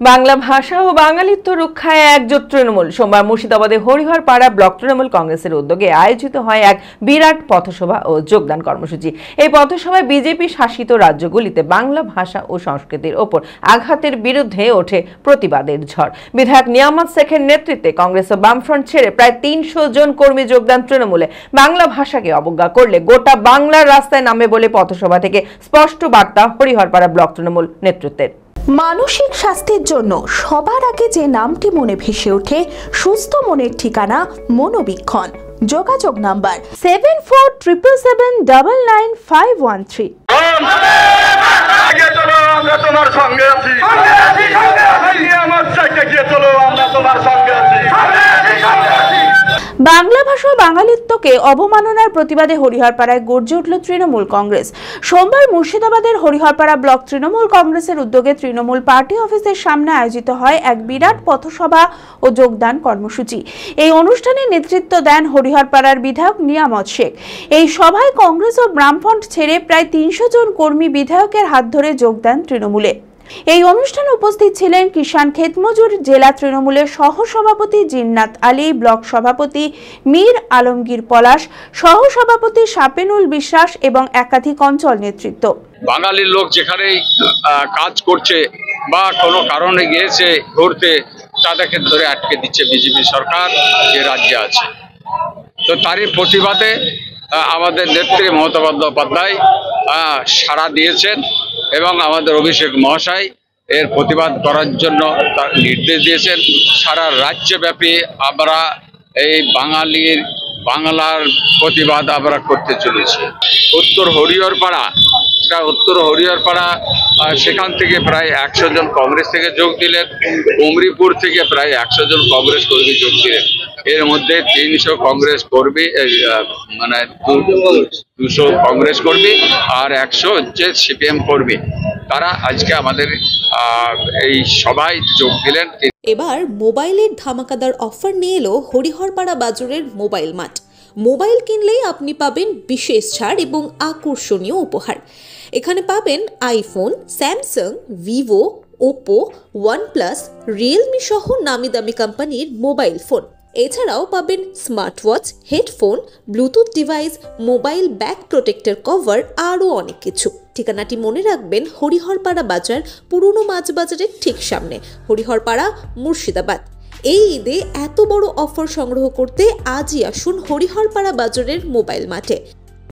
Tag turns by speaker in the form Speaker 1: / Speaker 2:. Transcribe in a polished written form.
Speaker 1: বাংলা ভাষা ও বাঙালিত্ব রক্ষায় একজোট তৃণমূল। সোমবার মুর্শিদাবাদে হরিহরপাড়া ব্লক তৃণমূল কংগ্রেসের উদ্যোগে আয়োজিত হয় এক বিরাট পথসভা ও যোগদান কর্মসূচি। এই পথসভায় বিজেপি শাসিত রাজ্যগুলিতে বাংলা ভাষা ও সংস্কৃতির ওপর আঘাতের বিরুদ্ধে ওঠে প্রতিবাদের ঝড়। বিধায়ক নিয়ামত শেখের নেতৃত্বে কংগ্রেস ও বামফ্রন্ট ছেড়ে প্রায় ৩০০ জন কর্মী যোগদান তৃণমূলে। বাংলা ভাষাকে অবজ্ঞা করলে গোটা বাংলার রাস্তায় নামবে বলে পথসভা থেকে স্পষ্ট বার্তা হরিহরপাড়া ব্লক তৃণমূল নেতৃত্বের।
Speaker 2: মানসিক স্বাস্থ্যের জন্য সবার আগে যে নামটি মনে ভেসে ওঠে, সুস্থ মনের ঠিকানা মনোবীক্ষণ। যোগাযোগ নাম্বার 7477799513। বাংলা ভাষা ও বাঙালিত্বকে অবমাননার প্রতিবাদে হরিহরপাড়ায় গর্জে উঠল তৃণমূল কংগ্রেস। সোমবার মুর্শিদাবাদের হরিহরপাড়া ব্লক তৃণমূল কংগ্রেসের উদ্যোগে তৃণমূল পার্টি অফিসের সামনে আয়োজিত হয় এক বিরাট পথসভা ও যোগদান কর্মসূচি। এই অনুষ্ঠানে নেতৃত্ব দেন হরিহরপাড়ার বিধায়ক নিয়ামত শেখ। এই সভায় কংগ্রেস ও বামফ্রন্ট ছেড়ে প্রায় ৩০০ জন কর্মী বিধায়কের হাত ধরে যোগ দেন তৃণমূলে। এই অনুষ্ঠানে উপস্থিত ছিলেন কিষাণ ক্ষেতমজুর জেলা তৃণমূলের সহসভাপতি জিন্নাত আলী, ব্লক সভাপতি মীর আলমগীর পলাশ, সহসভাপতি সাপেনুল বিশ্বাস এবং একাধিক অঞ্চল নেতৃত্ব।
Speaker 3: বাঙালির লোক যেখানেই কাজ করছে বা কোনো কারণে গিয়েছে ঘুরতে, তাদেরকে ধরে আটকে দিচ্ছে বিজেপি সরকার যে রাজ্যে আছে। তো তারই প্রতিবাদে আমাদের নেত্রী মমতা বন্দ্যোপাধ্যায় সাড়া দিয়েছেন এবং আমাদের অভিষেক মহাশয় এর প্রতিবাদ করার জন্য তার নির্দেশ দিয়েছেন। সারা রাজ্যব্যাপী আমরা এই বাংলার প্রতিবাদ আমরা করতে চলেছি। উত্তর হরিহরপাড়া সেখান থেকে প্রায় 100 জন কংগ্রেস থেকে যোগ দিলেন। উমরিপুর থেকে প্রায় 100 জন কংগ্রেস কর্মী যোগ দিলেন। এর মধ্যে 300 কংগ্রেস কর্মী, মানে 200 কংগ্রেস কর্মী আর 100 হচ্ছে সিপিএম কর্মী। তারা আজকে আমাদের এই সভায় যোগ দিলেন।
Speaker 4: এবার মোবাইলের ধামাকাদার অফার নিয়ে এলো হরিহরপাড়া বাজারের মোবাইল মার্ট। মোবাইল কিনলেই আপনি পাবেন বিশেষ ছাড় এবং আকর্ষণীয় উপহার। এখানে পাবেন iPhone, Samsung, Vivo, Oppo, OnePlus, Realme সহ নামি দামি কোম্পানির মোবাইল ফোন। এছাড়াও পাবেন smart watch, headphone, Bluetooth device, mobile bag protector cover, আরও অনেক কিছু। ঠিকানাটি মনে রাখবেন, হরিহরপাড়া বাজার, পুরনো মাছ বাজারের ঠিক সামনে, হরিহরপাড়া, মুর্শিদাবাদ। এই ঈদে এত বড় অফার সংগ্রহ করতে আজই আসুন হরিহরপাড়া বাজারের মোবাইল মাঠে।